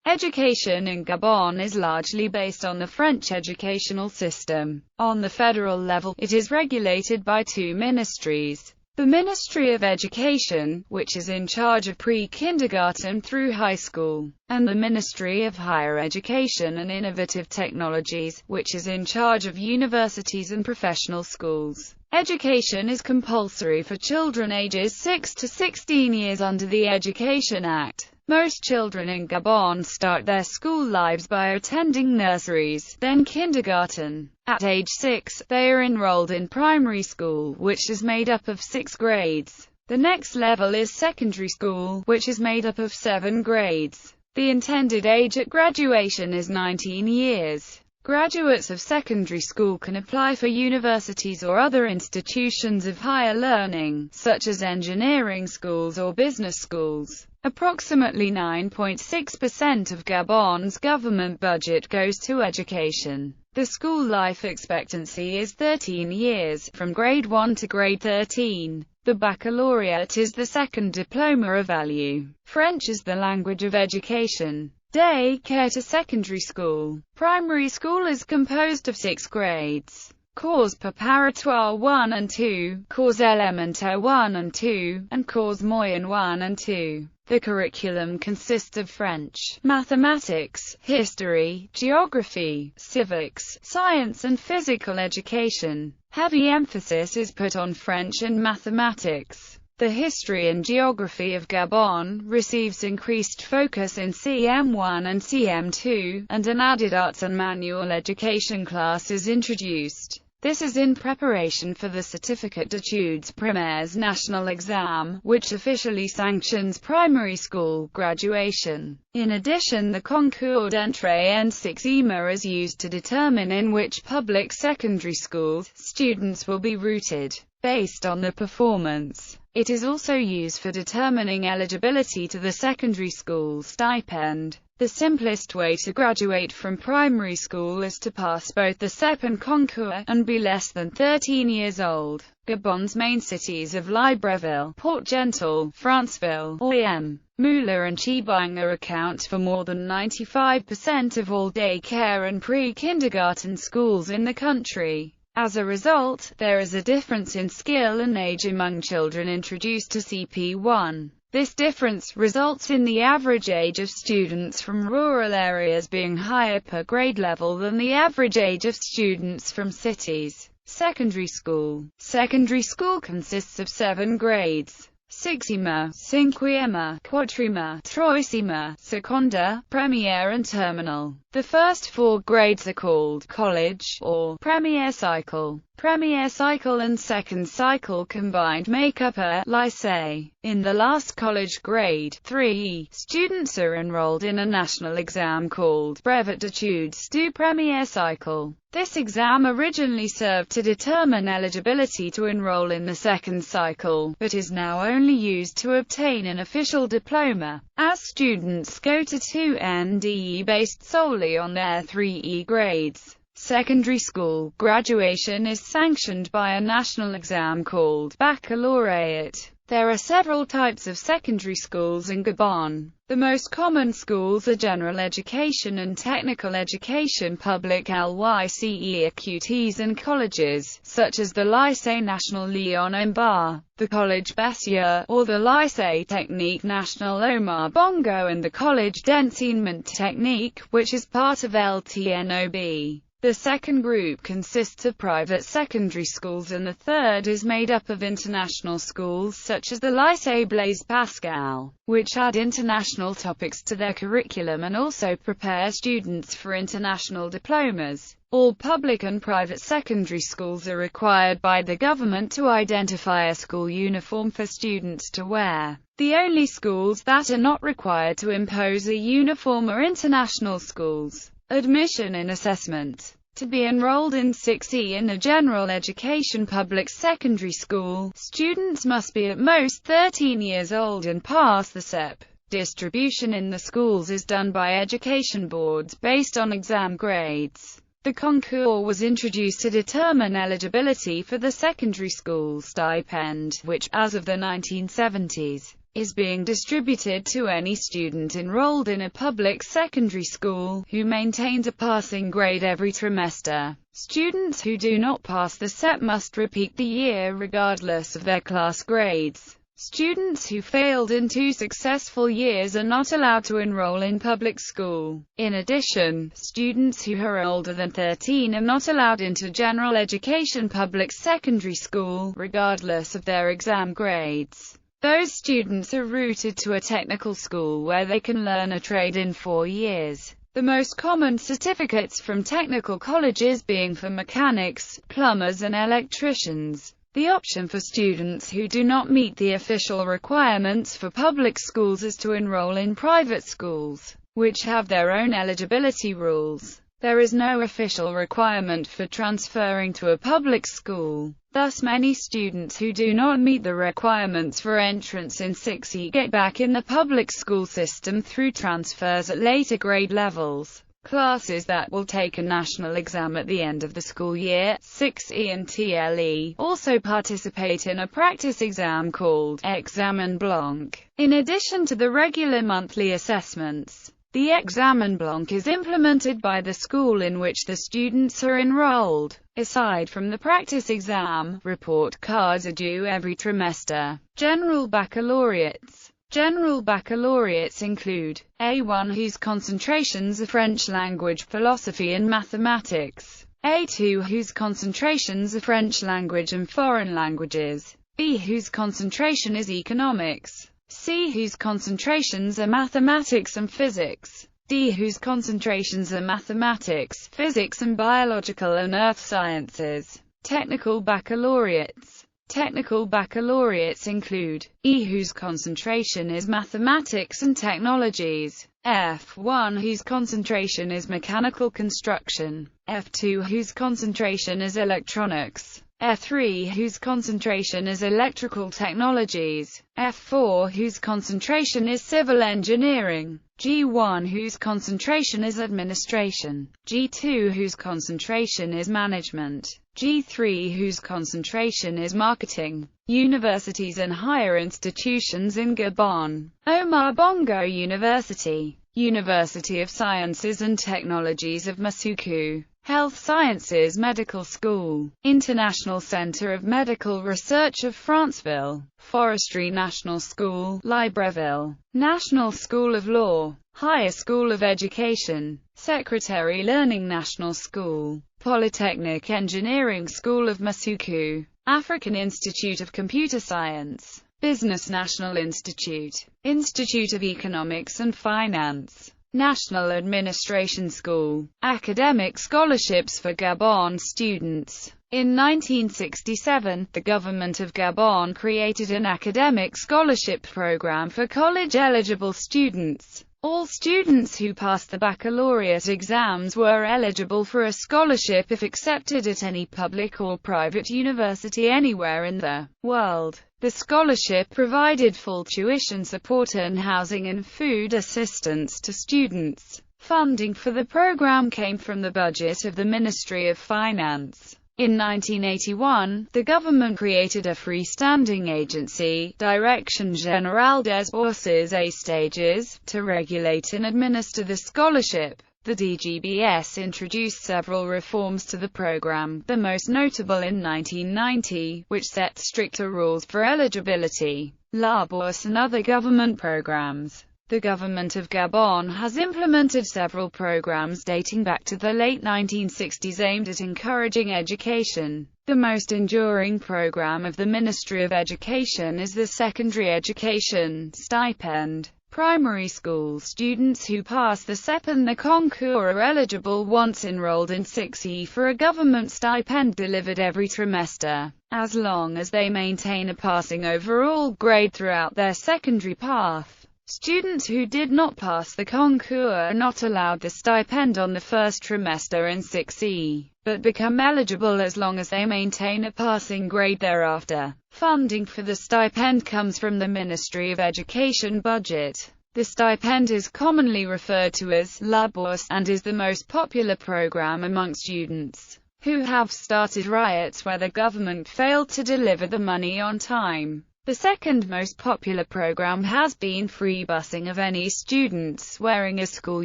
Education in Gabon is largely based on the French educational system. On the federal level, it is regulated by two ministries. The Ministry of Education, which is in charge of pre-kindergarten through high school, and the Ministry of Higher Education and Innovative Technologies, which is in charge of universities and professional schools. Education is compulsory for children ages 6 to 16 years under the Education Act. Most children in Gabon start their school lives by attending nurseries, then kindergarten. At age 6, they are enrolled in primary school, which is made up of 6 grades. The next level is secondary school, which is made up of 7 grades. The intended age at graduation is 19 years. Graduates of secondary school can apply for universities or other institutions of higher learning, such as engineering schools or business schools. Approximately 9.6% of Gabon's government budget goes to education. The school life expectancy is 13 years, from grade 1 to grade 13. The baccalaureate is the second diploma of value. French is the language of education. Day care to secondary school. Primary school is composed of 6 grades. Cours préparatoire 1 and 2, cours élémentaire 1 and 2, and cours moyen 1 and 2. The curriculum consists of French, mathematics, history, geography, civics, science and physical education. Heavy emphasis is put on French and mathematics. The history and geography of Gabon receives increased focus in CM1 and CM2, and an added arts and manual education class is introduced. This is in preparation for the Certificate d'études primaires national exam, which officially sanctions primary school graduation. In addition, the concours d'entrée en sixième is used to determine in which public secondary schools students will be routed, based on their performance. It is also used for determining eligibility to the secondary school stipend. The simplest way to graduate from primary school is to pass both the Stipend concours, and be less than 13 years old. Gabon's main cities of Libreville, Port-Gentil, Franceville, Oyem, Moula and Chibanga account for more than 95% of all daycare and pre-kindergarten schools in the country. As a result, there is a difference in skill and age among children introduced to CP1. This difference results in the average age of students from rural areas being higher per grade level than the average age of students from cities. Secondary school. Secondary school consists of 7 grades: Sixième, Cinquième, Quatrième, Troisième, Seconda, Première and Terminal. The first 4 grades are called college, or Première cycle. Première cycle and second cycle combined make up a lycée. In the last college grade, 3, students are enrolled in a national exam called Brevet d'études du première cycle. This exam originally served to determine eligibility to enroll in the second cycle, but is now only used to obtain an official diploma, as students go to 2NDE based solely on their 3E grades. Secondary school graduation is sanctioned by a national exam called baccalaureate. There are several types of secondary schools in Gabon. The most common schools are general education and technical education, public lycée écoutes, and colleges, such as the Lycée National Léon Mbar, the Collège Bessieux, or the Lycée Technique National Omar Bongo, and the Collège d'Enseignement Technique, which is part of LTNOB. The second group consists of private secondary schools, and the third is made up of international schools such as the Lycée Blaise Pascal, which add international topics to their curriculum and also prepare students for international diplomas. All public and private secondary schools are required by the government to identify a school uniform for students to wear. The only schools that are not required to impose a uniform are international schools. Admission and assessment. To be enrolled in 6E in a general education public secondary school, students must be at most 13 years old and pass the CEP. Distribution in the schools is done by education boards based on exam grades. The concours was introduced to determine eligibility for the secondary school stipend, which, as of the 1970s, is being distributed to any student enrolled in a public secondary school who maintains a passing grade every trimester. Students who do not pass the SEP must repeat the year regardless of their class grades. Students who failed in 2 successful years are not allowed to enroll in public school. In addition, students who are older than 13 are not allowed into general education public secondary school, regardless of their exam grades. Those students are routed to a technical school where they can learn a trade in 4 years. The most common certificates from technical colleges being for mechanics, plumbers and electricians. The option for students who do not meet the official requirements for public schools is to enroll in private schools, which have their own eligibility rules. There is no official requirement for transferring to a public school. Thus many students who do not meet the requirements for entrance in 6E get back in the public school system through transfers at later grade levels. Classes that will take a national exam at the end of the school year, 6E and TLE, also participate in a practice exam called Examen Blanc. In addition to the regular monthly assessments, the Examen Blanc is implemented by the school in which the students are enrolled. Aside from the practice exam, report cards are due every trimester. General baccalaureates. General baccalaureates include A1 whose concentrations are French language, philosophy and mathematics, A2 whose concentrations are French language and foreign languages, B whose concentration is economics, C whose concentrations are mathematics and physics, D whose concentrations are mathematics, physics and biological and earth sciences. Technical baccalaureates. Technical baccalaureates include E whose concentration is mathematics and technologies, F1 whose concentration is mechanical construction, F2 whose concentration is electronics, F3 whose concentration is electrical technologies, F4 whose concentration is civil engineering, G1 whose concentration is administration, G2 whose concentration is management, G3 whose concentration is marketing. Universities and higher institutions in Gabon. Omar Bongo University, University of Sciences and Technologies of Masuku, Health Sciences Medical School, International Center of Medical Research of Franceville, Forestry National School, Libreville, National School of Law, Higher School of Education, Secretary Learning National School, Polytechnic Engineering School of Masuku, African Institute of Computer Science, Business National Institute, Institute of Economics and Finance, National Administration School. Academic scholarships for Gabon students. In 1967, the government of Gabon created an academic scholarship program for college-eligible students. All students who passed the baccalaureate exams were eligible for a scholarship if accepted at any public or private university anywhere in the world. The scholarship provided full tuition support and housing and food assistance to students. Funding for the program came from the budget of the Ministry of Finance. In 1981, the government created a freestanding agency, Direction Générale des Bourses et Stages, to regulate and administer the scholarship. The DGBS introduced several reforms to the program, the most notable in 1990, which set stricter rules for eligibility, La Bourse and other government programs. The government of Gabon has implemented several programs dating back to the late 1960s aimed at encouraging education. The most enduring program of the Ministry of Education is the Secondary Education Stipend. Primary school students who pass the SEP and the concours are eligible once enrolled in 6E for a government stipend delivered every trimester, as long as they maintain a passing overall grade throughout their secondary path. Students who did not pass the concours are not allowed the stipend on the first trimester in 6E, but become eligible as long as they maintain a passing grade thereafter. Funding for the stipend comes from the Ministry of Education budget. The stipend is commonly referred to as La Bourse, and is the most popular program among students who have started riots where the government failed to deliver the money on time. The second most popular program has been free busing of any students wearing a school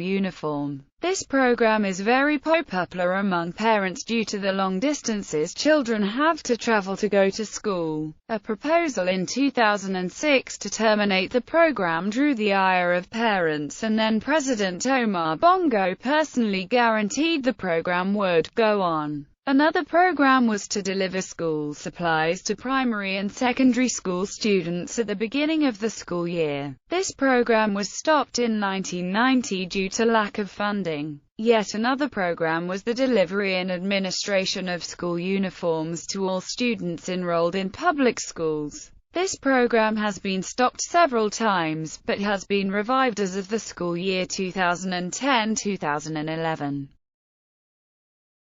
uniform. This program is very popular among parents due to the long distances children have to travel to go to school. A proposal in 2006 to terminate the program drew the ire of parents, and then President Omar Bongo personally guaranteed the program would go on. Another program was to deliver school supplies to primary and secondary school students at the beginning of the school year. This program was stopped in 1990 due to lack of funding. Yet another program was the delivery and administration of school uniforms to all students enrolled in public schools. This program has been stopped several times, but has been revived as of the school year 2010-2011.